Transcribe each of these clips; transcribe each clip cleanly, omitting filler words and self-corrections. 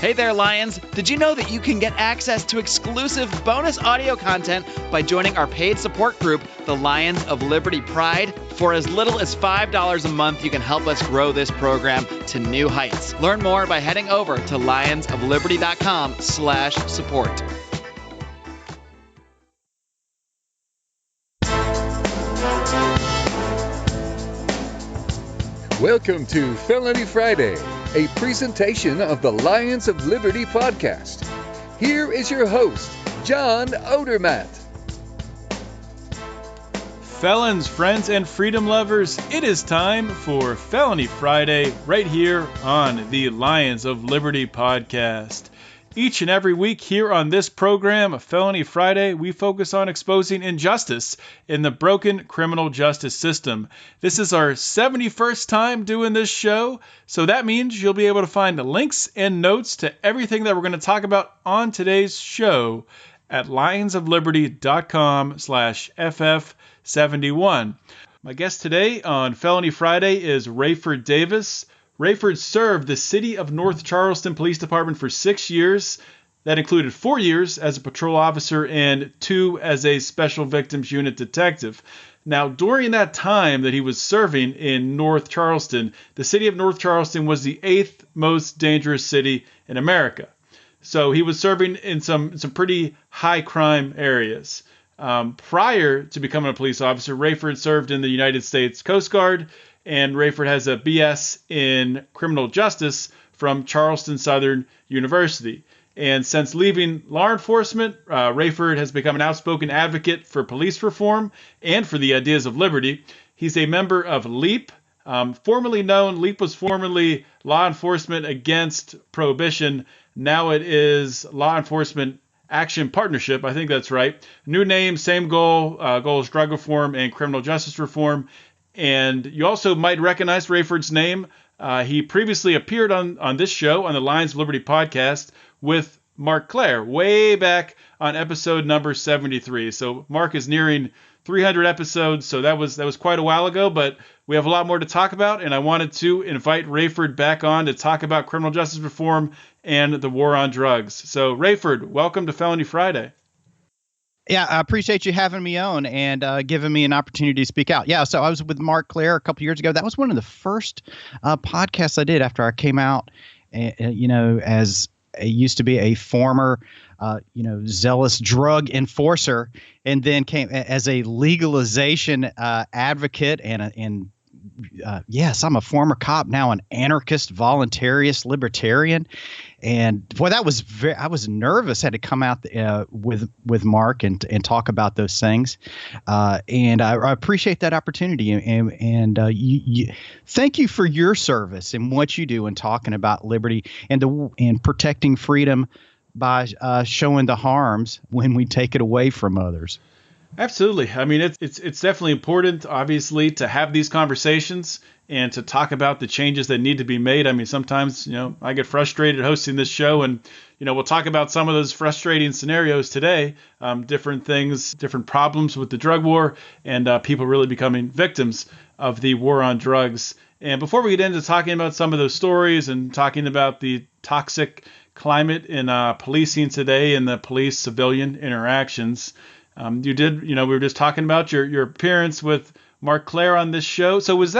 Hey there, Lions! Did you know that you can get access to exclusive bonus audio content by joining our paid support group, the Lions of Liberty Pride? For as little as $5 a month, you can help us grow this program to new heights. Learn more by heading over to lionsofliberty.com/support. Welcome to Felony Friday, a presentation of the Lions of Liberty podcast. Here is your host, John Odermatt. Felons, friends, and freedom lovers, it is time for Felony Friday right here on the Lions of Liberty podcast. Each and every week here on this program, Felony Friday, we focus on exposing injustice in the broken criminal justice system. This is our 71st time doing this show, so that means you'll be able to find the links and notes to everything that we're going to talk about on today's show at lionsofliberty.com/FF71. My guest today on Felony Friday is Raeford Davis. Raeford served the City of North Charleston Police Department for 6 years. That included 4 years as a patrol officer and 2 as a Special Victims Unit detective. Now, during that time that he was serving in North Charleston, the City of North Charleston was the 8th most dangerous city in America. So he was serving in some pretty high crime areas. Prior to becoming a police officer, Raeford served in the United States Coast Guard, and Raeford has a BS in criminal justice from Charleston Southern University. And since leaving law enforcement, Raeford has become an outspoken advocate for police reform and for the ideas of liberty. He's a member of LEAP, formerly known, LEAP was formerly Law Enforcement Against Prohibition. Now it is Law Enforcement Action Partnership. I think that's right. New name, same goal. Goal is drug reform and criminal justice reform. And you also might recognize Raeford's name. He previously appeared on this show, on the Lions of Liberty podcast, with Mark Claire, way back on episode number 73. So Mark is nearing 300 episodes, so that was quite a while ago, but we have a lot more to talk about, and I wanted to invite Raeford back on to talk about criminal justice reform and the war on drugs. So Raeford, welcome to Felony Friday. Yeah, I appreciate you having me on and giving me an opportunity to speak out. Yeah, so I was with Mark Claire a couple years ago. That was one of the first podcasts I did after I came out, as I used to be a former, zealous drug enforcer, and then came as a legalization advocate and yes, I'm a former cop, now an anarchist, voluntarist, libertarian. And boy, I was nervous, had to come out with Mark and talk about those things. And I appreciate that opportunity. And thank you for your service and what you do in talking about liberty and protecting freedom by showing the harms when we take it away from others. Absolutely. I mean, it's definitely important, obviously, to have these conversations and to talk about the changes that need to be made. I mean, sometimes, I get frustrated hosting this show, and, we'll talk about some of those frustrating scenarios today, different things, different problems with the drug war, and people really becoming victims of the war on drugs. And before we get into talking about some of those stories and talking about the toxic climate in policing today and the police-civilian interactions, we were just talking about your appearance with Mark Claire on this show. So what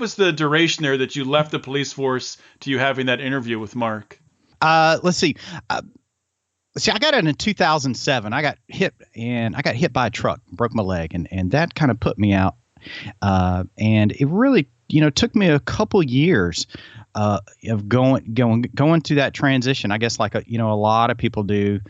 was the duration there that you left the police force to you having that interview with Mark? Let's see. I got it in 2007. I got hit by a truck, broke my leg, and that kind of put me out. And it really, took me a couple years of going through that transition. I guess like a lot of people do.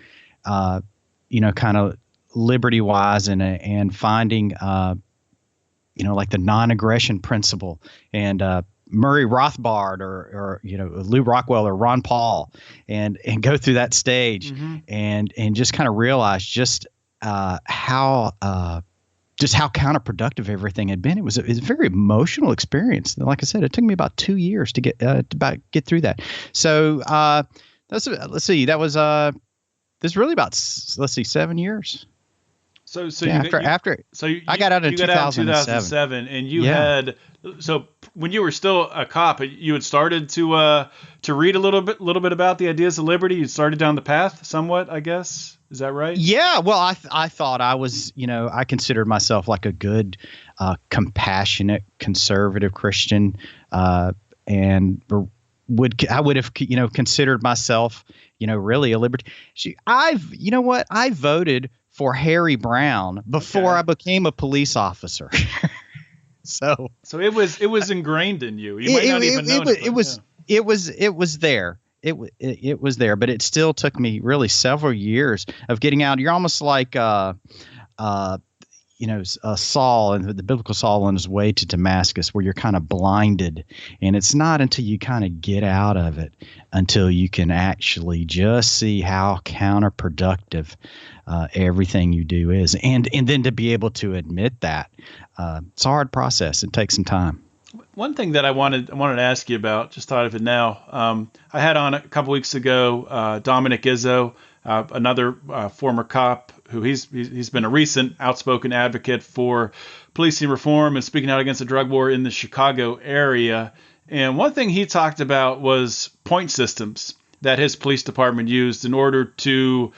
Kind of liberty-wise and finding, like the non-aggression principle and Murray Rothbard or Lou Rockwell or Ron Paul and go through that stage and just kind of realize just how counterproductive everything had been. It was a very emotional experience. Like I said, it took me about 2 years to get through that. So this is really about 7 years. So Yeah, you after so you, I got out in you got out in 2007. 2007, and you Yeah. had so when you were still a cop, you had started to read a little bit about the ideas of liberty. You started down the path somewhat, I guess. Is that right? Yeah, well, I thought I was, I considered myself like a good, compassionate, conservative Christian, and I would have, considered myself, really a liberty. I voted for Harry Brown before I became a police officer. So it was ingrained in you. You might not even know it was there. It was there, but it still took me really several years of getting out. You're almost like Saul and the biblical Saul on his way to Damascus, where you're kind of blinded, and it's not until you kind of get out of it until you can actually just see how counterproductive everything you do is, and then to be able to admit that it's a hard process. It takes some time. One thing that I wanted to ask you about, just thought of it now. I had on a couple weeks ago Dominic Izzo, another former cop who he's been a recent outspoken advocate for policing reform and speaking out against the drug war in the Chicago area. And one thing he talked about was point systems that his police department used in order to,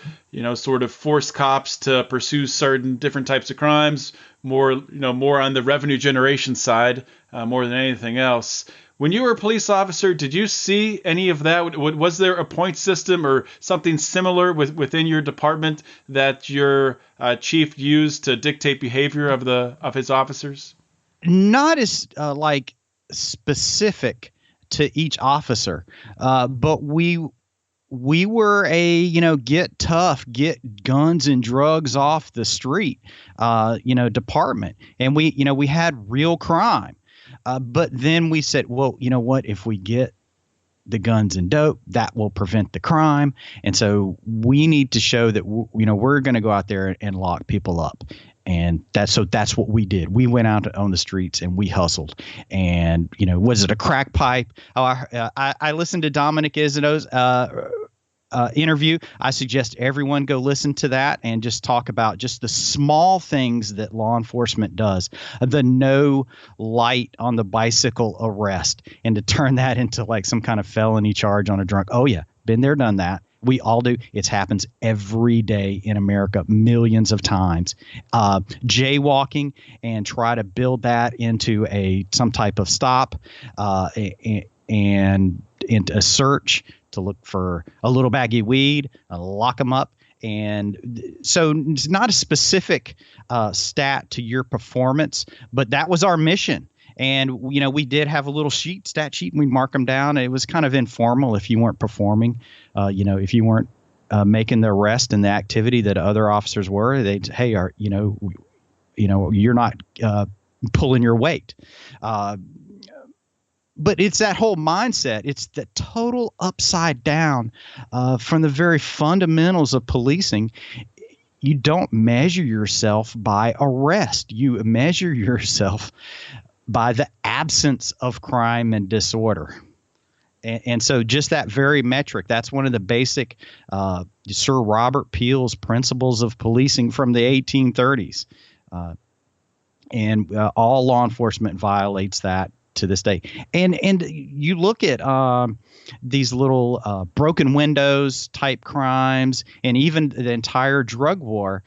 sort of force cops to pursue certain different types of crimes, more on the revenue generation side, more than anything else. When you were a police officer, did you see any of that? Was there a point system or something similar within your department that your chief used to dictate behavior of his officers? Not as specific to each officer, but we were a get tough, get guns and drugs off the street department, and we had real crime. But then we said, well, you know what? If we get the guns and dope, that will prevent the crime. And so we need to show that, we're going to go out there and lock people up. And that's what we did. We went out on the streets and we hustled. And, was it a crack pipe? I listened to Dominic Izzo's interview. I suggest everyone go listen to that and just talk about just the small things that law enforcement does. The no light on the bicycle arrest, and to turn that into like some kind of felony charge on a drunk. Oh yeah, been there, done that. We all do. It happens every day in America, millions of times. Jaywalking, and try to build that into some type of stop and a search to look for a little baggy weed, lock them up. And so it's not a specific stat to your performance, but that was our mission. And, we did have a little stat sheet, and we'd mark them down. It was kind of informal if you weren't performing, if you weren't making the arrest and the activity that other officers were, they'd, hey, you're not pulling your weight. But it's that whole mindset. It's the total upside down from the very fundamentals of policing. You don't measure yourself by arrest. You measure yourself by the absence of crime and disorder. And so just that very metric, that's one of the basic Sir Robert Peel's principles of policing from the 1830s. And all law enforcement violates that to this day. And you look at these little broken windows type crimes, and even the entire drug war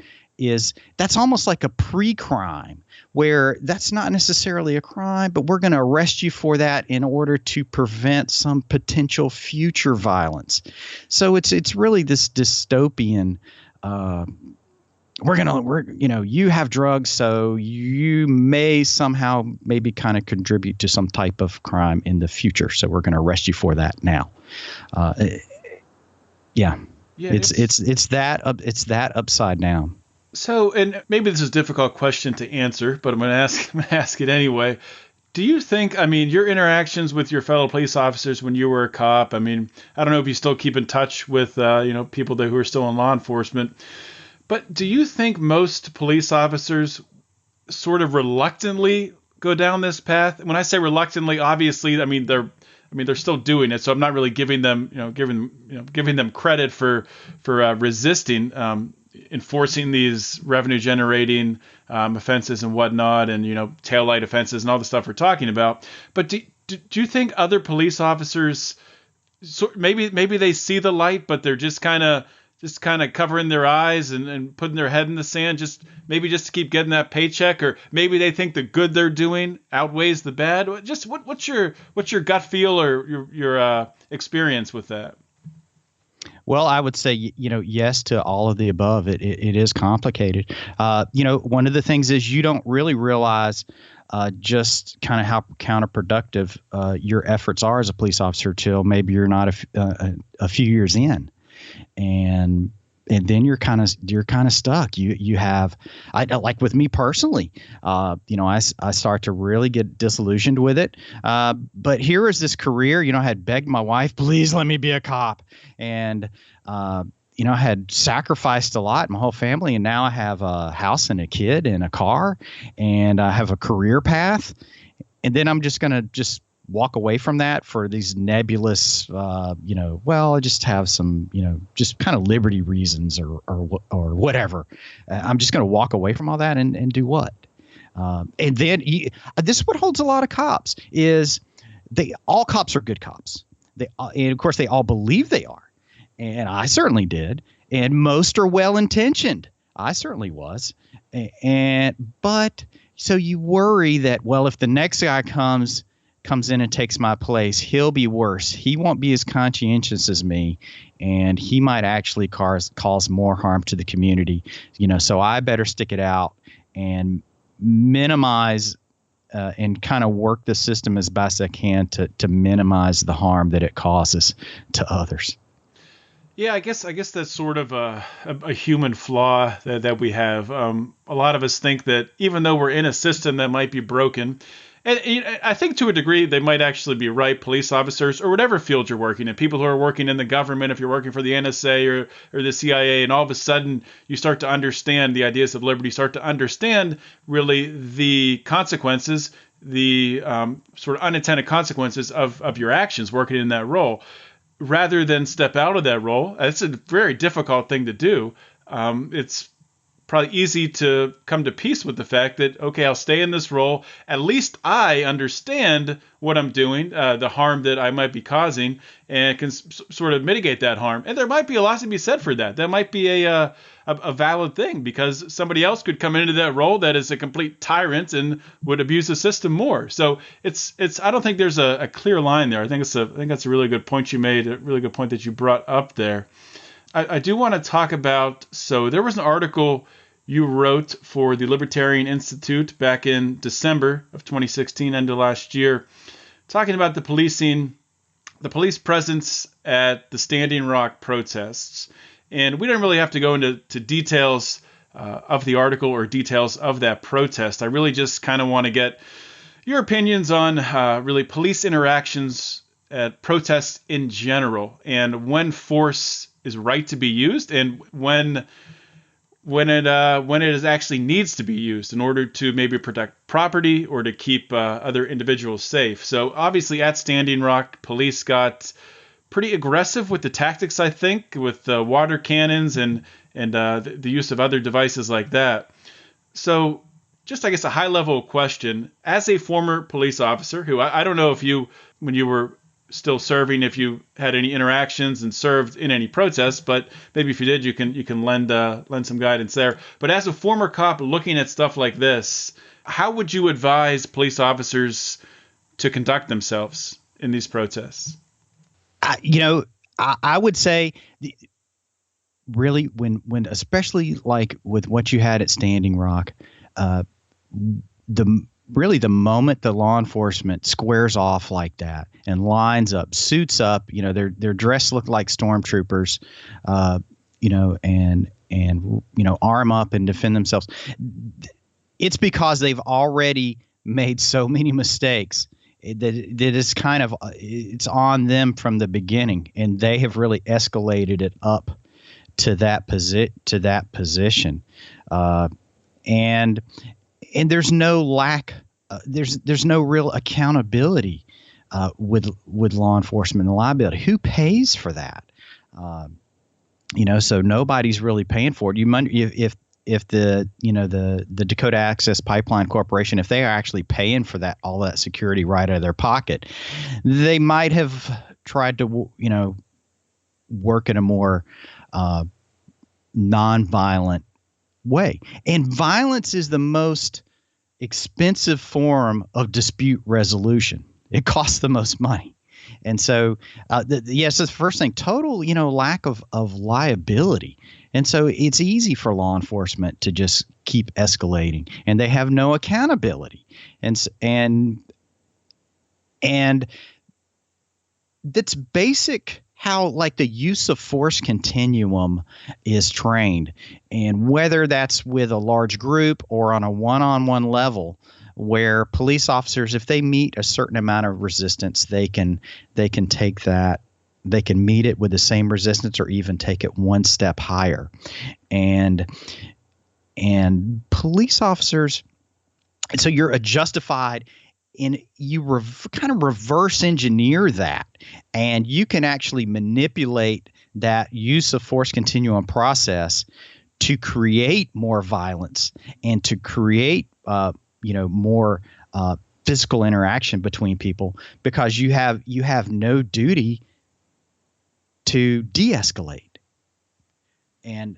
that's almost like a pre-crime, where that's not necessarily a crime, but we're going to arrest you for that in order to prevent some potential future violence. So it's really this dystopian you have drugs, so you may somehow maybe kind of contribute to some type of crime in the future. So we're going to arrest you for that now. It's that upside down. So, and maybe this is a difficult question to answer, but I'm going to ask it anyway. Do you think, your interactions with your fellow police officers when you were a cop, I don't know if you still keep in touch with, people who are still in law enforcement, but do you think most police officers sort of reluctantly go down this path? When I say reluctantly, obviously, they're still doing it. So I'm not really giving them credit for resisting. enforcing these revenue generating offenses and whatnot, and taillight offenses and all the stuff we're talking about. But do you think other police officers, maybe they see the light, but they're just kind of covering their eyes and putting their head in the sand, just to keep getting that paycheck, or maybe they think the good they're doing outweighs the bad? Just what's your gut feel or your experience with that? Well, I would say, yes to all of the above. It is complicated. One of the things is you don't really realize just kind of how counterproductive your efforts are as a police officer till maybe you're not a few years in. And then you're kind of stuck. You have, like with me personally, I start to really get disillusioned with it. But here is this career, I had begged my wife, please let me be a cop. And, I had sacrificed a lot, my whole family. And now I have a house and a kid and a car, and I have a career path. And then I'm just going to walk away from that for these nebulous, I just have some, just kind of liberty reasons or whatever. I'm just going to walk away from all that and do what? And then this is what holds a lot of cops is all cops are good cops. And of course they all believe they are. And I certainly did. And most are well-intentioned. I certainly was. But so you worry that, well, if the next guy comes in and takes my place, he'll be worse. He won't be as conscientious as me, and he might actually cause more harm to the community. So I better stick it out and minimize and kind of work the system as best I can to minimize the harm that it causes to others. Yeah, I guess that's sort of a human flaw that we have. A lot of us think that even though we're in a system that might be broken, and I think to a degree they might actually be right, police officers or whatever field you're working in, people who are working in the government, if you're working for the NSA or the CIA, and all of a sudden you start to understand the ideas of liberty, start to understand really the consequences, the sort of unintended consequences of your actions working in that role. Rather than step out of that role, it's a very difficult thing to do. It's probably easy to come to peace with the fact that, okay, I'll stay in this role. At least I understand what I'm doing, the harm that I might be causing, and can sort of mitigate that harm. And there might be a lot to be said for that. That might be a valid thing, because somebody else could come into that role that is a complete tyrant and would abuse the system more. So it's I don't think there's a clear line there. I think that's a really good point you made, a really good point that you brought up there. I do want to talk about, so there was an article you wrote for the Libertarian Institute back in December of 2016, end of last year, talking about the police presence at the Standing Rock protests. And we don't really have to go into details of the article or details of that protest. I really just kind of want to get your opinions on really police interactions at protests in general, and when force is right to be used, and when it actually needs to be used in order to maybe protect property or to keep other individuals safe. So obviously at Standing Rock, police got pretty aggressive with the tactics, I think, with water cannons and the use of other devices like that. So just, I guess, a high-level question. As a former police officer, who I don't know if you, when you were still serving, if you had any interactions and served in any protests, but maybe if you did, you can lend some guidance there. But as a former cop looking at stuff like this, how would you advise police officers to conduct themselves in these protests? I would say, really, when especially like with what you had at Standing Rock, the moment the law enforcement squares off like that and lines up, suits up, their dress look like stormtroopers, and arm up and defend themselves. It's because they've already made so many mistakes that it's on them from the beginning, and they have really escalated it up to that position, and there's no lack, there's no real accountability with law enforcement and liability. Who pays for that? So nobody's really paying for it. If the the Dakota Access Pipeline Corporation, if they are actually paying for all that security right out of their pocket, they might have tried to work in a more nonviolent way. And violence is the most expensive form of dispute resolution. It costs the most money. And so, yes, that's the first thing, total, lack of liability. And so it's easy for law enforcement to just keep escalating, and they have no accountability. And that's basic how like the use of force continuum is trained, and whether that's with a large group or on a one-on-one level, where police officers, if they meet a certain amount of resistance, they can take that, they can meet it with the same resistance or even take it one step higher. And police officers, and so you're justified in, you kind of reverse engineer that, and you can actually manipulate that use of force continuum process to create more violence and to create more physical interaction between people, because you have no duty to de-escalate. And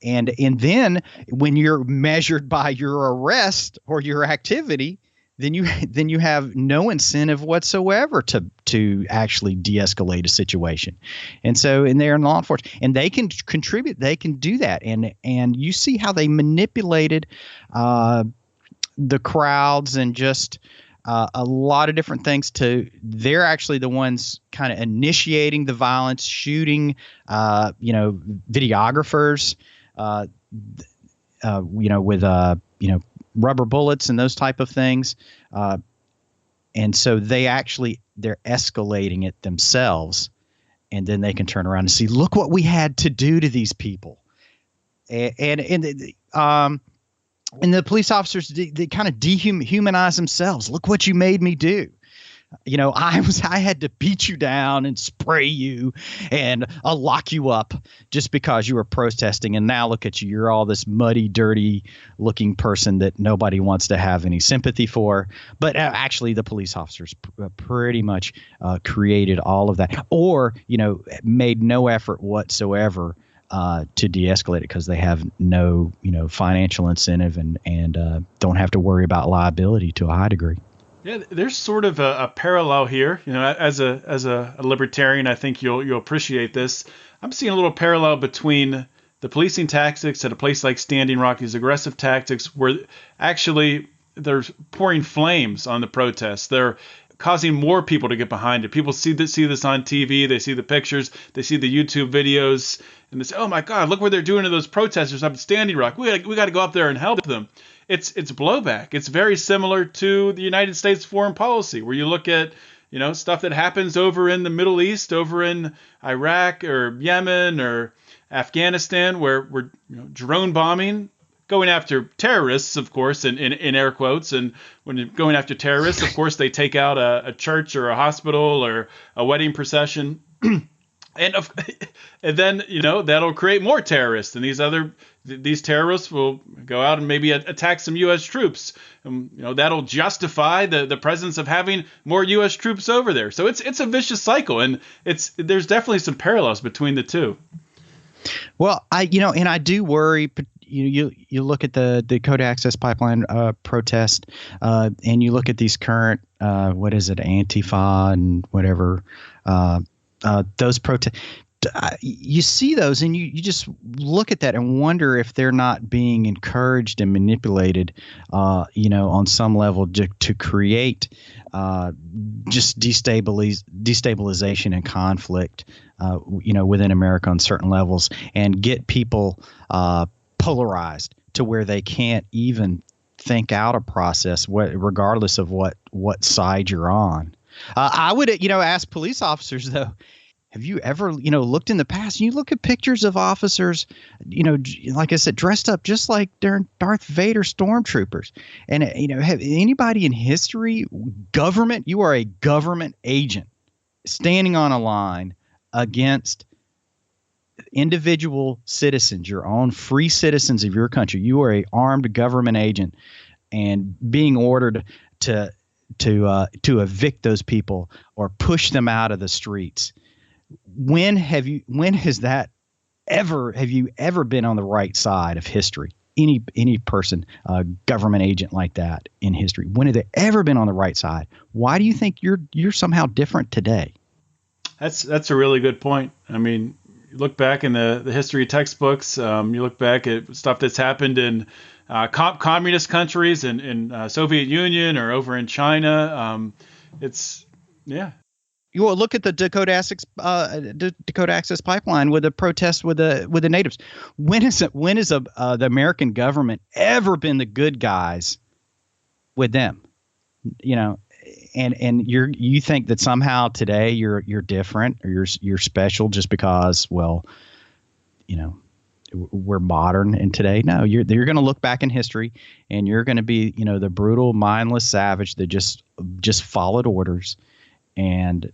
then when you're measured by your arrest or your activity, then you have no incentive whatsoever to actually de-escalate a situation. And so, and they're in law enforcement, and they can contribute, they can do that. And you see how they manipulated the crowds and just a lot of different things they're actually the ones kind of initiating the violence, shooting, videographers, with rubber bullets and those type of things. And so they're escalating it themselves, and then they can turn around and see, look what we had to do to these people. And the police officers, they kind of dehumanize themselves. Look what you made me do. I had to beat you down and spray you and lock you up just because you were protesting. And now look at you. You're all this muddy, dirty looking person that nobody wants to have any sympathy for. But actually, the police officers pretty much created all of that, or, made no effort whatsoever to de-escalate it, because they have no, financial incentive and don't have to worry about liability to a high degree. Yeah, there's sort of a parallel here. As a libertarian, I think you'll appreciate this. I'm seeing a little parallel between the policing tactics at a place like Standing Rock, these aggressive tactics, where actually they're pouring flames on the protests. They're causing more people to get behind it. People see this on TV. They see the pictures. They see the YouTube videos, and they say, "Oh my God, look what they're doing to those protesters up at Standing Rock. We got to go up there and help them." It's blowback. It's very similar to the United States foreign policy, where you look at stuff that happens over in the Middle East, over in Iraq or Yemen or Afghanistan, where we're drone bombing, going after terrorists, of course, in air quotes. And when you're going after terrorists, of course, they take out a church or a hospital or a wedding procession. And then, that'll create more terrorists. And these terrorists will go out and maybe attack some U.S. troops. That'll justify the presence of having more U.S. troops over there. So it's a vicious cycle. And there's definitely some parallels between the two. Well, I do worry. You look at the Dakota Access Pipeline protest, and you look at these current Antifa and whatever, those protests. You see those, and you just look at that and wonder if they're not being encouraged and manipulated, on some level to create just destabilization and conflict, within America on certain levels, and get people polarized to where they can't even think out a process, regardless of what side you're on. I would, ask police officers, though, have you ever, looked in the past and you look at pictures of officers, like I said, dressed up just like they're Darth Vader stormtroopers? And, have anybody in history, you are a government agent standing on a line against individual citizens, your own free citizens of your country. You are a armed government agent, and being ordered to evict those people or push them out of the streets. When have you ever been on the right side of history? Any person, government agent like that in history, when have they ever been on the right side? Why do you think you're somehow different today? That's a really good point. I mean, you look back in the history textbooks, you look back at stuff that's happened in communist countries and in Soviet Union or over in China. You will look at the Dakota Access Pipeline with the protests with the natives. When has the American government ever been the good guys with them? And you think that somehow today you're different or you're special just because we're modern and today. No, you're going to look back in history and you're going to be the brutal, mindless savage that just followed orders and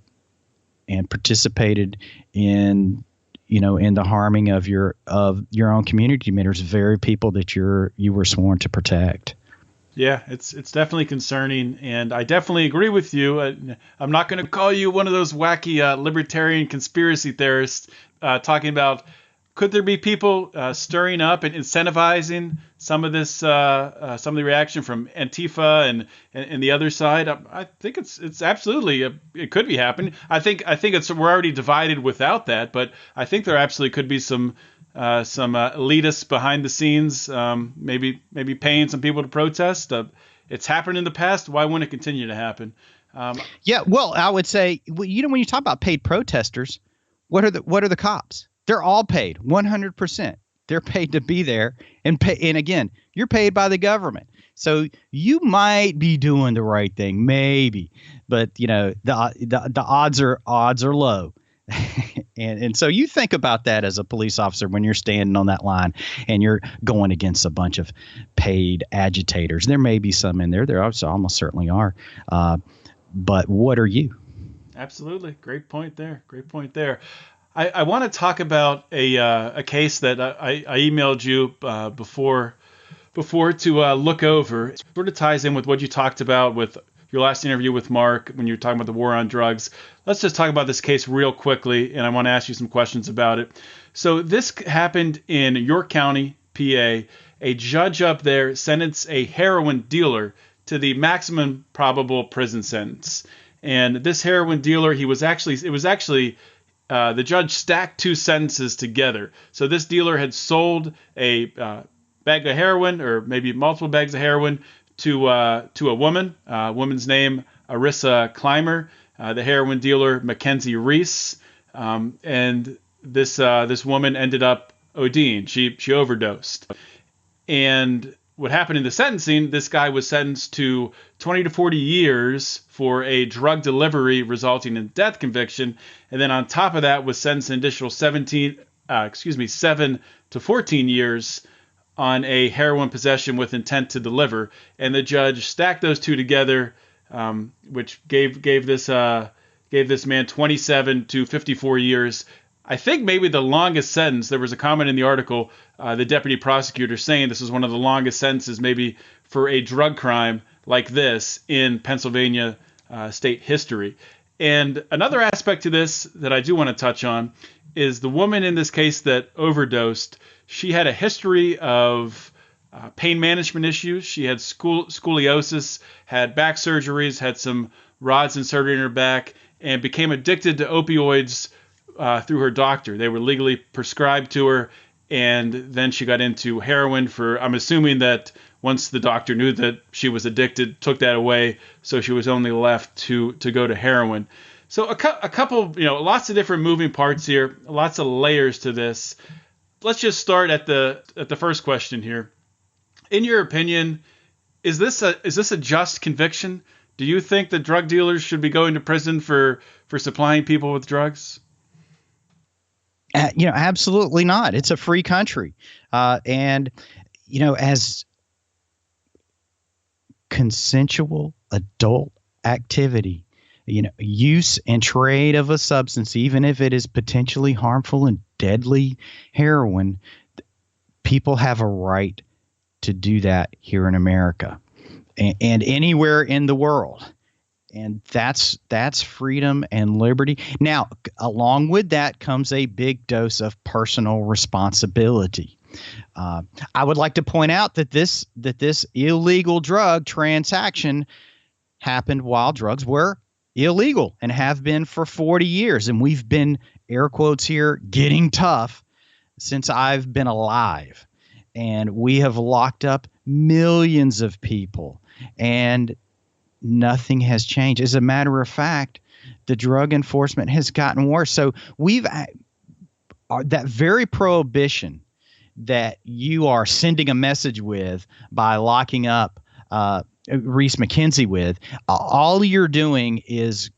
participated in the harming of your own community members, very people that you were sworn to protect. Yeah, it's definitely concerning, and I definitely agree with you. I'm not going to call you one of those wacky libertarian conspiracy theorists talking about could there be people stirring up and incentivizing some of this, some of the reaction from Antifa and the other side. I think it's absolutely it could be happening. I think we're already divided without that, but I think there absolutely could be some elitists behind the scenes, maybe paying some people to protest. It's happened in the past. Why wouldn't it continue to happen? Yeah, well, I would say, when you talk about paid protesters, what are the cops? They're all paid 100%. They're paid to be there and pay. And again, you're paid by the government. So you might be doing the right thing, maybe, but the odds are low. And so you think about that as a police officer when you're standing on that line and you're going against a bunch of paid agitators. There may be some in there. There almost certainly are. But what are you? Absolutely. Great point there. I want to talk about a case that I emailed you before to look over. It sort of ties in with what you talked about with your last interview with Mark when you were talking about the war on drugs. Let's just talk about this case real quickly, and I want to ask you some questions about it. So this happened in York County, PA. A judge up there sentenced a heroin dealer to the maximum probable prison sentence. And this heroin dealer, the judge stacked two sentences together. So this dealer had sold a bag of heroin, or maybe multiple bags of heroin, to a woman. Woman's name Arissa Clymer. The heroin dealer Mackenzie Reese. And this woman ended up ODing. She overdosed. And what happened in the sentencing? This guy was sentenced to 20 to 40 years for a drug delivery resulting in death conviction, and then on top of that was sentenced an additional 7 to 14 years on a heroin possession with intent to deliver. And the judge stacked those two together, which gave this man 27 to 54 years. I think maybe the longest sentence. There was a comment in the article, the deputy prosecutor saying this was one of the longest sentences maybe for a drug crime like this in Pennsylvania state history. And another aspect to this that I do want to touch on is the woman in this case that overdosed. She had a history of pain management issues. She had scoliosis, had back surgeries, had some rods inserted in her back, and became addicted to opioids through her doctor. They were legally prescribed to her, and then she got into heroin I'm assuming that once the doctor knew that she was addicted, took that away, so she was only left to go to heroin. So a couple, lots of different moving parts here, lots of layers to this. Let's just start at the first question here. In your opinion, is this a just conviction? Do you think that drug dealers should be going to prison for supplying people with drugs? Absolutely not. It's a free country. And as consensual adult activity, use and trade of a substance, even if it is potentially harmful and deadly heroin, people have a right to do that here in America and anywhere in the world. And that's freedom and liberty. Now, along with that comes a big dose of personal responsibility. I would like to point out that this illegal drug transaction happened while drugs were illegal and have been for 40 years. And we've been, air quotes here, getting tough since I've been alive. And we have locked up millions of people, and nothing has changed. As a matter of fact, the drug enforcement has gotten worse. So that very prohibition that you are sending a message with by locking up Reese McKenzie with, all you're doing is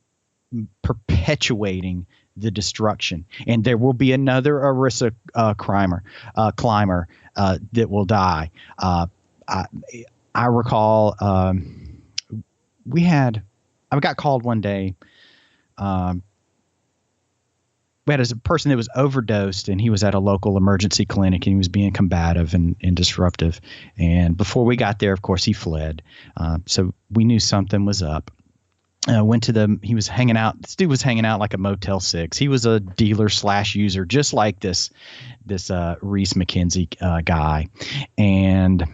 perpetuating the destruction. And there will be another ERISA climber that will die. I recall I got called one day. We had a person that was overdosed, and he was at a local emergency clinic, and he was being combative and disruptive. And before we got there, of course, he fled. So we knew something was up. He was hanging out. This dude was hanging out like a Motel 6. He was a dealer / user, just like this Reese McKenzie guy. And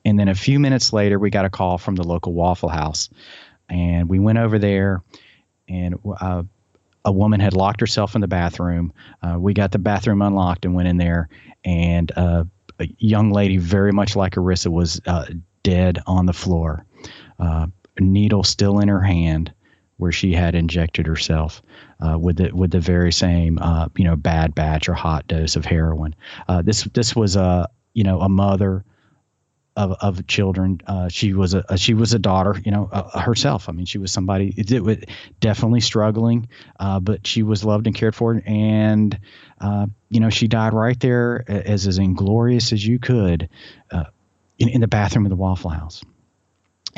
then a few minutes later, we got a call from the local Waffle House, and we went over there, and a woman had locked herself in the bathroom. We got the bathroom unlocked and went in there, and a young lady, very much like Arissa, was dead on the floor, a needle still in her hand where she had injected herself with the very same bad batch or hot dose of heroin. This was a mother of children. She was a daughter, herself. I mean, she was somebody definitely struggling, but she was loved and cared for. And, she died right there as inglorious as you could, in the bathroom of the Waffle House.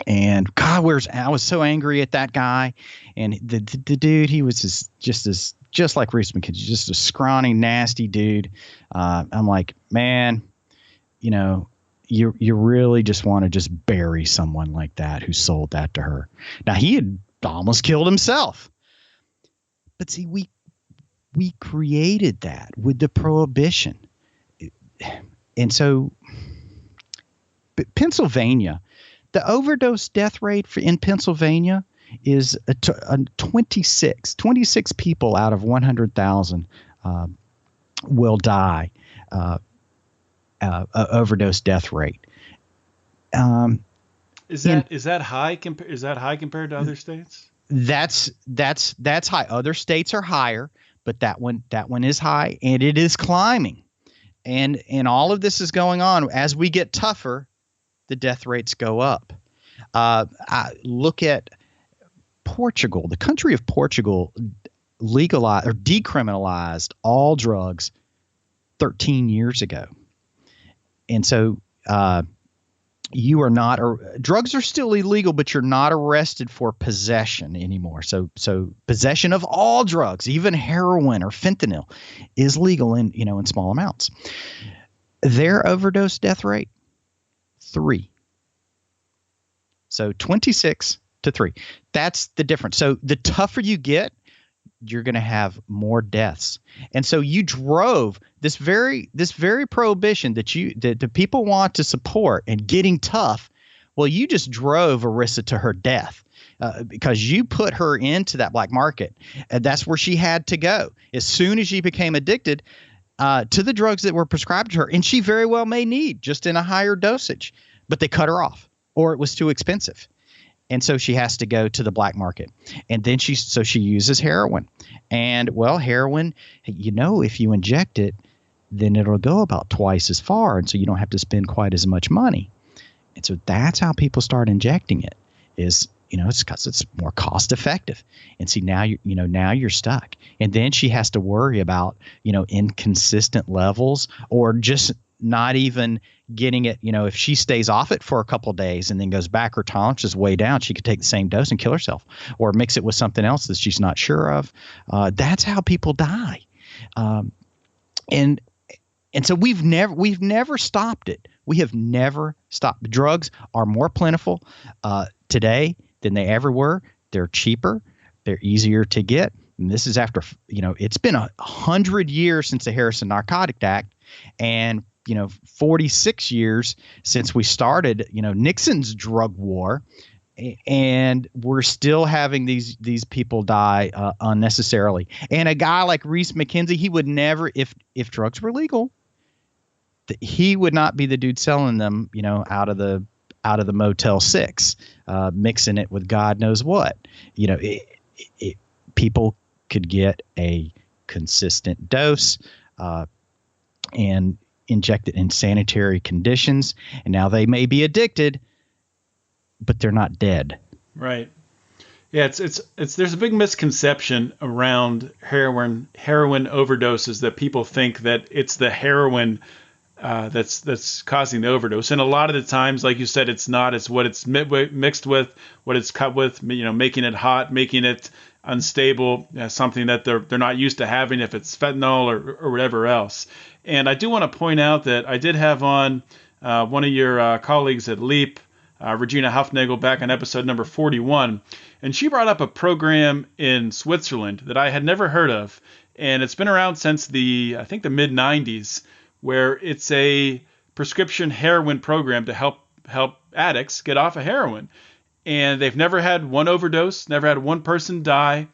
And God, I was so angry at that guy. And the dude, he was just like Reese McKenzie, just a scrawny, nasty dude. I'm like, man, you really just want to just bury someone like that who sold that to her. Now, he had almost killed himself. But see, we created that with the prohibition. And so Pennsylvania, the overdose death rate in Pennsylvania is 26 people out of 100,000 will die. Overdose death rate. Is that high compared to other states? That's high. Other states are higher, but that one is high, and it is climbing. And all of this is going on as we get tougher. The death rates go up. I look at Portugal. The country of Portugal legalized or decriminalized all drugs 13 years ago. And so drugs are still illegal, but you're not arrested for possession anymore. So possession of all drugs, even heroin or fentanyl, is legal in small amounts. Their overdose death rate, 3. So 26 to 3. That's the difference. So the tougher you get, you're going to have more deaths. And so you drove this very prohibition that the people want to support and getting tough. Well, you just drove Arissa to her death because you put her into that black market. And that's where she had to go. As soon as she became addicted to the drugs that were prescribed to her, and she very well may need just in a higher dosage, but they cut her off or it was too expensive. And so she has to go to the black market. And then she uses heroin. And, well, heroin, if you inject it, then it'll go about twice as far. And so you don't have to spend quite as much money. And so that's how people start injecting it is, it's because it's more cost effective. And see, now you're stuck. And then she has to worry about, inconsistent levels or just not even getting it. If she stays off it for a couple of days and then goes back, her tolerance is way down. She could take the same dose and kill herself or mix it with something else that she's not sure of. That's how people die. and so we've never stopped it. We have never stopped. The drugs are more plentiful today than they ever were. They're cheaper. They're easier to get. And this is after, it's been 100 years since the Harrison Narcotic Act, and 46 years since we started, Nixon's drug war, and we're still having these people die unnecessarily. And a guy like Reese McKenzie, he would never, if drugs were legal, he would not be the dude selling them, out of the Motel 6, mixing it with God knows what. People could get a consistent dose and inject it in sanitary conditions, and now they may be addicted, but they're not dead. Right. Yeah, it's there's a big misconception around heroin overdoses, that people think that it's the heroin that's causing the overdose. And a lot of the times, like you said, it's not. It's what it's mixed with, what it's cut with, making it hot, making it unstable, something that they're not used to having, if it's fentanyl or whatever else. And I do want to point out that I did have on one of your colleagues at LEAP, Regina Huffnagel, back on episode number 41, and she brought up a program in Switzerland that I had never heard of, and it's been around since I think the mid 90s, where it's a prescription heroin program to help addicts get off of heroin. And they've never had one overdose, never had one person die.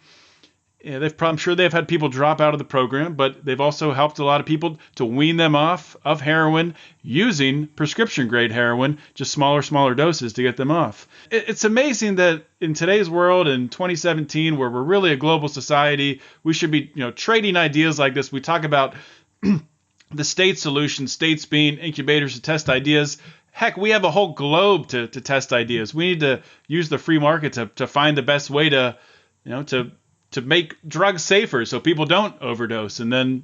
I'm sure they've had people drop out of the program, but they've also helped a lot of people to wean them off of heroin using prescription grade heroin, just smaller doses to get them off. It's amazing that in today's world, in 2017, where we're really a global society, we should be trading ideas like this. We talk about the state solution, states being incubators to test ideas. Heck, we have a whole globe to test ideas. We need to use the free market to find the best way to make drugs safer, so people don't overdose, and then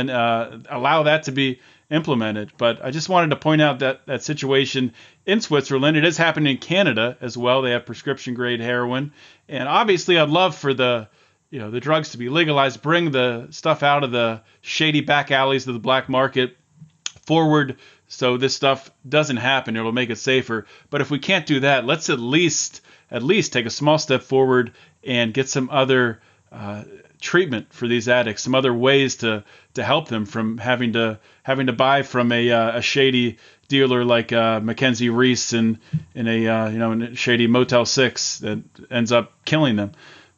allow that to be implemented. But I just wanted to point out that situation in Switzerland. It is happening in Canada as well. They have prescription grade heroin, and obviously I'd love for the drugs to be legalized, bring the stuff out of the shady back alleys of the black market forward, so this stuff doesn't happen. It'll make it safer. But if we can't do that, let's at least take a small step forward and get some other treatment for these addicts, some other ways to help them from having to buy from a shady dealer like Mackenzie Reese in a shady Motel 6 that ends up killing them.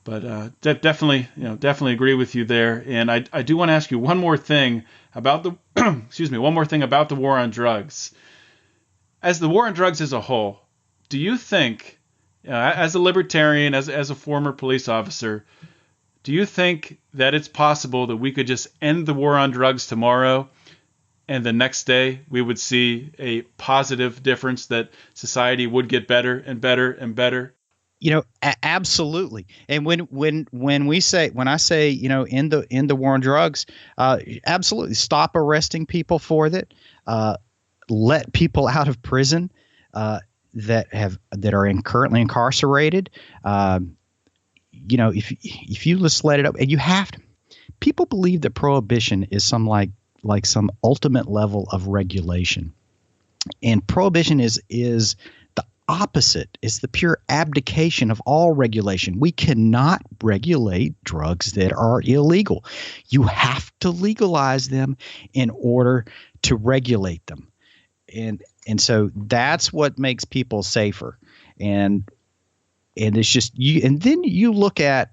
But definitely agree with you there. And I do want to ask you one more thing about the about the war on drugs. As the war on drugs as a whole, do you think, as a libertarian, as a former police officer, do you think that it's possible that we could just end the war on drugs tomorrow, and the next day we would see a positive difference, that society would get better and better and better? Absolutely. And when I say, in the war on drugs, absolutely stop arresting people for that. Let people out of prison that are currently incarcerated. If you just let it up, and you have to. People believe that prohibition is some ultimate level of regulation, and prohibition is the opposite. It's the pure abdication of all regulation. We cannot regulate drugs that are illegal. You have to legalize them in order to regulate them. And so that's what makes people safer. And it's just and then you look at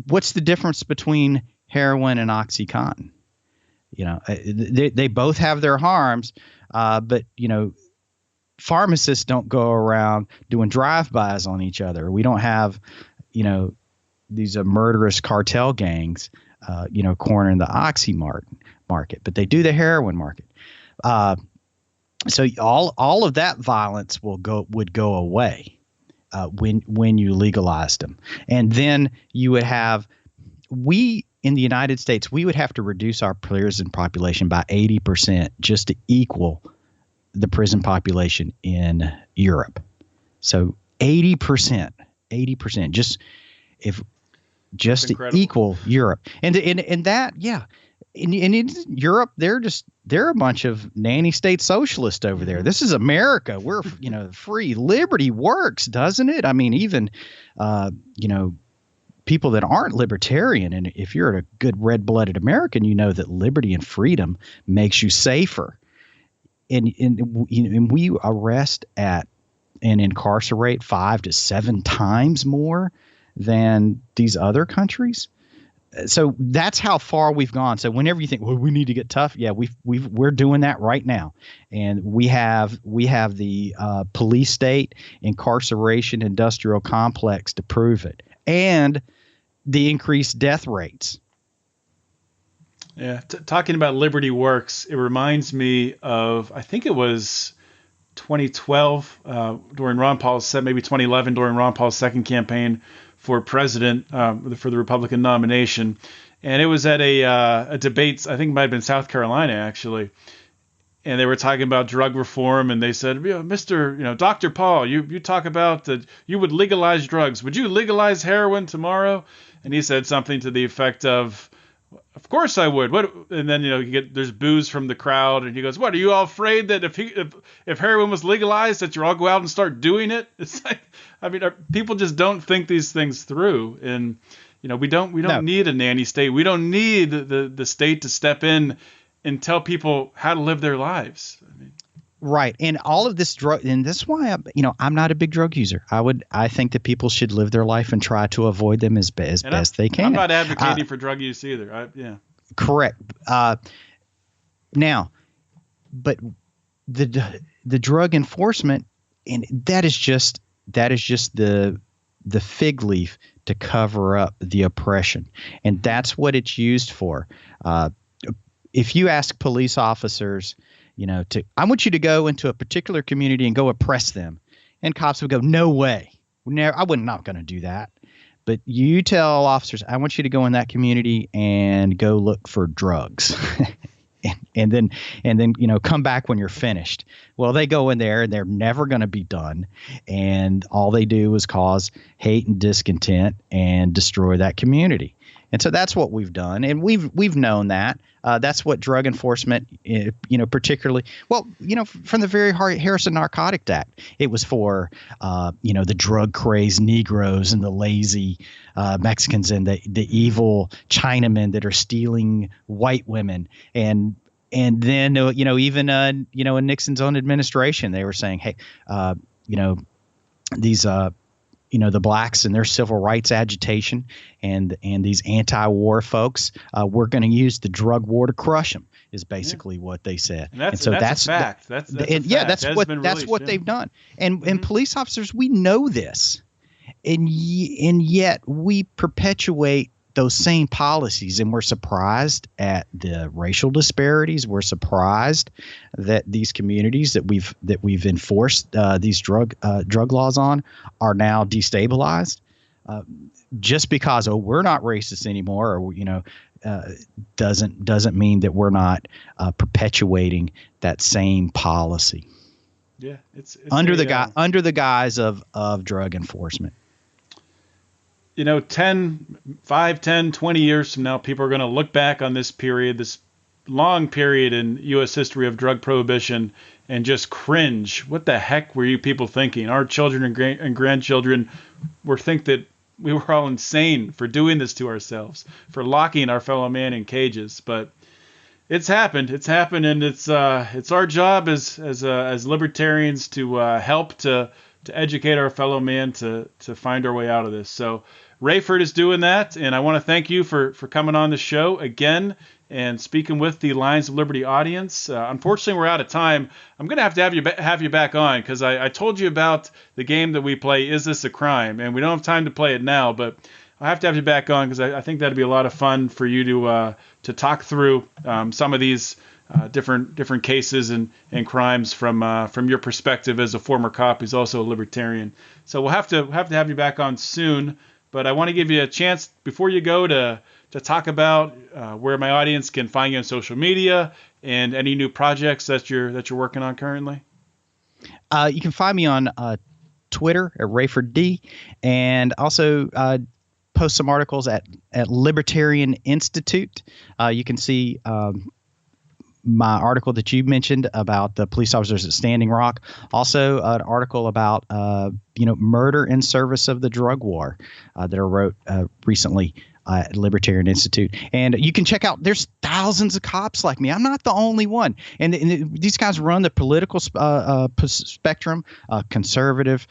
what's the difference between heroin and OxyContin. They both have their harms, but pharmacists don't go around doing drive-bys on each other. We don't have, these murderous cartel gangs, cornering the oxy market, but they do the heroin market. So all of that violence would go away when you legalized them, and then you would have in the United States we would have to reduce our prison population by 80% just to equal the prison population in Europe. So 80%, just to equal Europe. And that, yeah, in Europe, they're a bunch of nanny state socialists over there. This is America. We're free. Liberty works, doesn't it? I mean, even people that aren't libertarian, and if you're a good red-blooded American, you know that liberty and freedom makes you safer. And we arrest and incarcerate 5 to 7 times more than these other countries. So that's how far we've gone. So whenever you think, well, we need to get tough, yeah, we're doing that right now, and we have the police state incarceration industrial complex to prove it, and the increased death rates. Yeah, talking about Liberty Works, it reminds me of, I think it was 2012 during Ron Paul's, maybe 2011 during Ron Paul's second campaign for president, for the Republican nomination. And it was at a debate, I think it might have been South Carolina, actually. And they were talking about drug reform, and they said, Mr. Dr. Paul, you talk about that you would legalize drugs. Would you legalize heroin tomorrow? And he said something to the effect of course I would. What? And then there's boos from the crowd, and he goes, "What? Are you all afraid that if heroin was legalized, that you all go out and start doing it?" It's like, I mean, people just don't think these things through, and we don't need a nanny state. We don't need the state to step in and tell people how to live their lives. I mean, right. And all of this drug, and that's why I'm not a big drug user. I think that people should live their life and try to avoid them as best they can. I'm not advocating for drug use either. Correct. Now, but the drug enforcement, and that is just the fig leaf to cover up the oppression, and that's what it's used for. If you ask police officers, I want you to go into a particular community and go oppress them, and cops would go, "No way, I'm not going to do that." But you tell officers, "I want you to go in that community and go look for drugs," and then come back when you're finished. Well, they go in there and they're never going to be done, and all they do is cause hate and discontent and destroy that community. And so that's what we've done, and we've known that. That's what drug enforcement, particularly, from the very Harrison Narcotics Act, it was for, the drug crazed Negroes and the lazy Mexicans and the evil Chinamen that are stealing white women. And then, even, in Nixon's own administration, they were saying, hey, these the blacks and their civil rights agitation and these anti-war folks, we're going to use the drug war to crush them, is basically what they said. And that's a fact. That's what they've done. And police officers, we know this, and yet we perpetuate those same policies, and we're surprised at the racial disparities. We're surprised that these communities that we've enforced these drug laws on are now destabilized, just because we're not racist anymore, or doesn't mean that we're not perpetuating that same policy. Yeah, it's under the guise of drug enforcement. 5, 10, 20 years from now, people are going to look back on this period, this long period in U.S. history of drug prohibition, and just cringe. What the heck were you people thinking? Our children and grandchildren think that we were all insane for doing this to ourselves, for locking our fellow man in cages. But it's happened. And it's our job as libertarians to help to educate our fellow man to find our way out of this. So Raeford is doing that, and I want to thank you for coming on the show again and speaking with the Lions of Liberty audience. Unfortunately, we're out of time. I'm going to have you back on, because I told you about the game that we play, Is This a Crime? And we don't have time to play it now, but I'll have to have you back on, because I think that'd be a lot of fun for you to talk through some of these different cases and crimes from your perspective as a former cop who's also a libertarian. So we'll have to have you back on soon. But I want to give you a chance before you go to talk about where my audience can find you on social media and any new projects that you're working on currently. You can find me on Twitter at Raeford D, and also post some articles at Libertarian Institute. You can see my article that you mentioned about the police officers at Standing Rock. Also, an article about murder in service of the drug war that I wrote recently at Libertarian Institute. And you can check out, there's thousands of cops like me. I'm not the only one. And these guys run the political spectrum, conservative,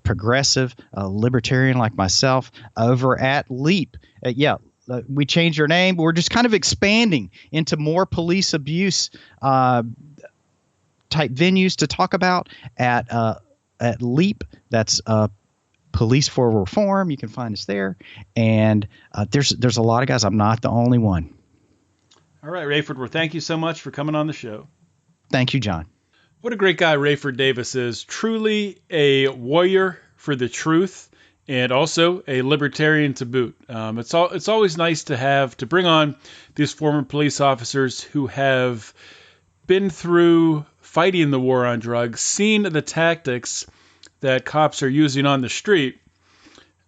progressive, libertarian like myself over at LEAP. We changed our name, but we're just kind of expanding into more police abuse type venues to talk about at LEAP. That's Police for Reform. You can find us there. And there's a lot of guys. I'm not the only one. All right, Raeford. Well, thank you so much for coming on the show. Thank you, John. What a great guy Raeford Davis is. Truly a warrior for the truth. And also a libertarian to boot. It's always nice to bring on these former police officers who have been through fighting the war on drugs, seen the tactics that cops are using on the street.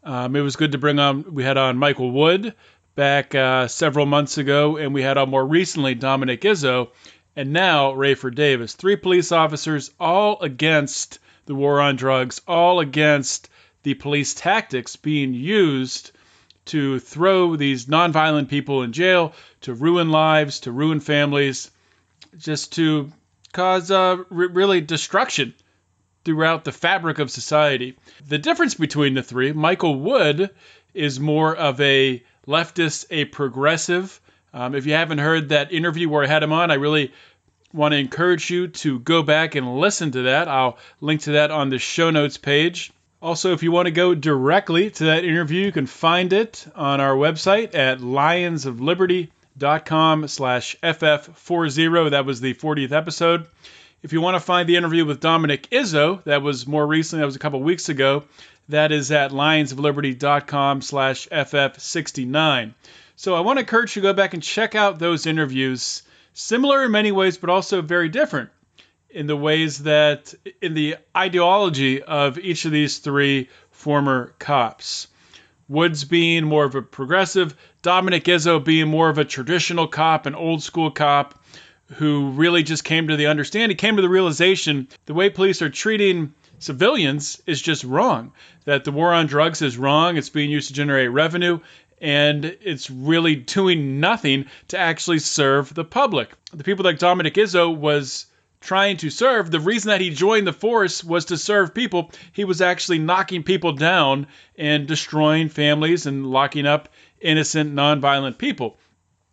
It was good to bring on. We had on Michael Wood back several months ago, and we had on more recently Dominic Izzo, and now Raeford Davis. 3 police officers, all against the war on drugs, all against the police tactics being used to throw these nonviolent people in jail, to ruin lives, to ruin families, just to cause really destruction throughout the fabric of society. The difference between the 3, Michael Wood is more of a leftist, a progressive. If you haven't heard that interview where I had him on, I really want to encourage you to go back and listen to that. I'll link to that on the show notes page. Also, if you want to go directly to that interview, you can find it on our website at lionsofliberty.com/FF40. That was the 40th episode. If you want to find the interview with Dominic Izzo, that was more recently, that was a couple weeks ago, that is at lionsofliberty.com/FF69. So I want to encourage you to go back and check out those interviews, similar in many ways, but also very different in the ways that, in the ideology of each of these 3 former cops. Woods being more of a progressive, Dominic Izzo being more of a traditional cop, an old school cop who really just came to the realization the way police are treating civilians is just wrong, that the war on drugs is wrong, it's being used to generate revenue, and it's really doing nothing to actually serve the public. The people like Dominic Izzo was trying to serve, the reason that he joined the force was to serve people. He was actually knocking people down and destroying families and locking up innocent, nonviolent people.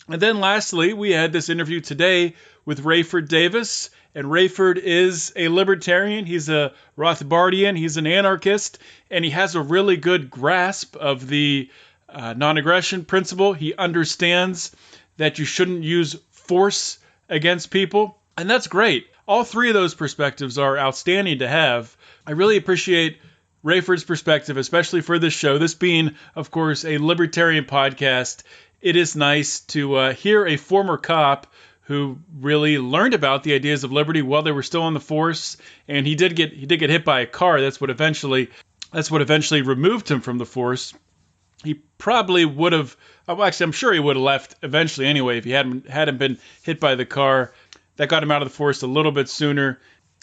And then lastly, we had this interview today with Raeford Davis. And Raeford is a libertarian. He's a Rothbardian. He's an anarchist. And he has a really good grasp of the non-aggression principle. He understands that you shouldn't use force against people. And that's great. All 3 of those perspectives are outstanding to have. I really appreciate Raeford's perspective, especially for this show. This being, of course, a libertarian podcast, it is nice to hear a former cop who really learned about the ideas of liberty while they were still on the force, and he did get hit by a car. That's what eventually removed him from the force. He probably would have. Well, actually, I'm sure he would have left eventually anyway if he hadn't been hit by the car. That got him out of the force a little bit sooner.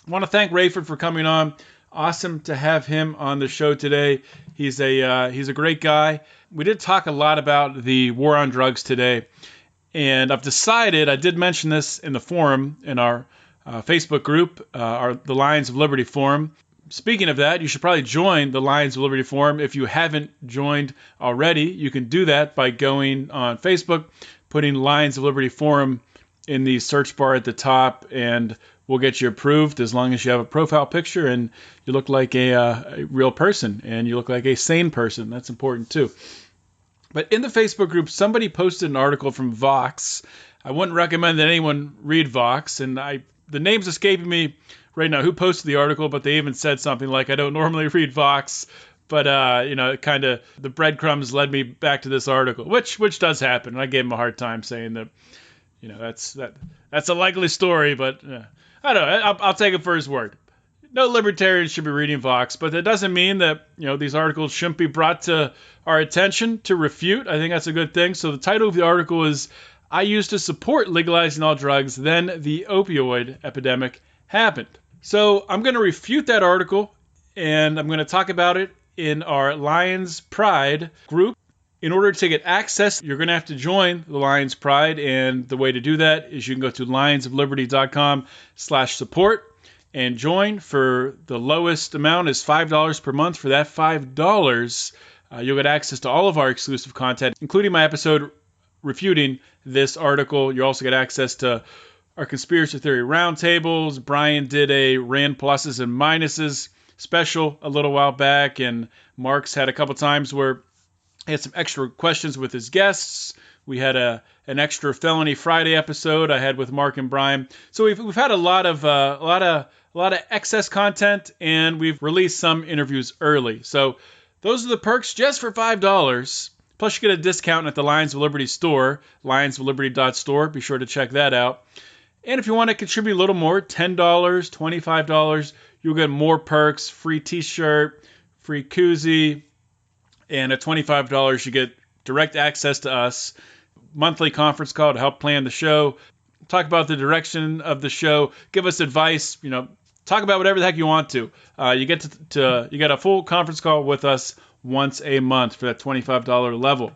I want to thank Raeford for coming on. Awesome to have him on the show today. He's a great guy. We did talk a lot about the war on drugs today, and I've decided, I did mention this in the forum, in our Facebook group, the Lions of Liberty forum. Speaking of that, you should probably join the Lions of Liberty forum. If you haven't joined already, you can do that by going on Facebook, putting Lions of Liberty forum in the search bar at the top, and we'll get you approved as long as you have a profile picture and you look like a real person and you look like a sane person. That's important too. But in the Facebook group, somebody posted an article from Vox. I wouldn't recommend that anyone read Vox, and the name's escaping me right now who posted the article, but they even said something like, I don't normally read Vox, but kind of the breadcrumbs led me back to this article, which does happen. And I gave him a hard time saying that, that's a likely story, but I don't know. I'll take it for his word. no libertarian should be reading Vox, but that doesn't mean that these articles shouldn't be brought to our attention to refute. I think that's a good thing. So the title of the article is "I Used to Support Legalizing All Drugs, Then the Opioid Epidemic Happened." So I'm going to refute that article, and I'm going to talk about it in our Lions Pride group. In order to get access, you're going to have to join the Lions Pride, and the way to do that is you can go to lionsofliberty.com/support and join. For the lowest amount is $5 per month. For that $5, you'll get access to all of our exclusive content, including my episode refuting this article. You also get access to our conspiracy theory roundtables. Brian did a Rand pluses and minuses special a little while back, and Mark's had a couple times where he had some extra questions with his guests. We had an extra Felony Friday episode I had with Mark and Brian. So we've had a lot of excess content, and we've released some interviews early. So those are the perks just for $5. Plus you get a discount at the Lions of Liberty store, lionsofliberty.store. Be sure to check that out. And if you want to contribute a little more, $10, $25, you'll get more perks: free t-shirt, free koozie, and at $25 you get direct access to us, monthly conference call to help plan the show, talk about the direction of the show, give us advice, talk about whatever the heck you want to. You get you get a full conference call with us once a month for that $25 level.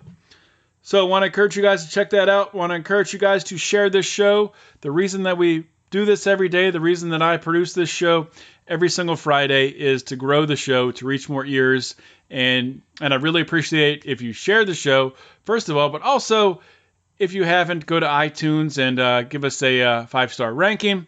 So I want to encourage you guys to check that out. I want to encourage you guys to share this show. The reason that we do this every day, the reason that I produce this show every single Friday, is to grow the show, to reach more ears. And I really appreciate if you share the show, first of all, but also if you haven't, go to iTunes and give us a 5-star ranking,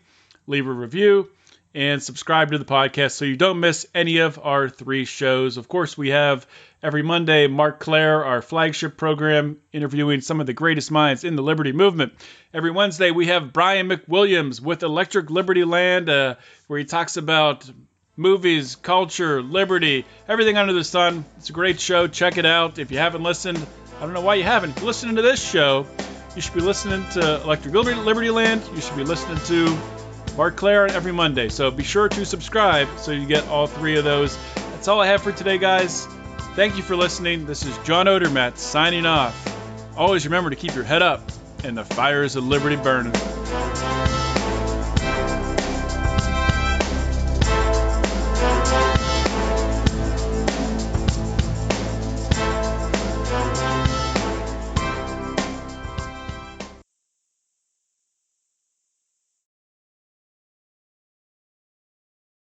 leave a review, and subscribe to the podcast so you don't miss any of our 3 shows. Of course, we have every Monday Mark Claire, our flagship program, interviewing some of the greatest minds in the Liberty movement. Every Wednesday, we have Brian McWilliams with Electric Liberty Land, where he talks about movies, culture, liberty, everything under the sun. It's a great show. Check it out. If you haven't listened, I don't know why you haven't. If you're listening to this show, you should be listening to Electric Liberty Land. You should be listening to Mark Claire every Monday. So be sure to subscribe so you get all 3 of those. That's all I have for today, guys. Thank you for listening. This is John Odermatt signing off. Always remember to keep your head up and the fires of liberty burning.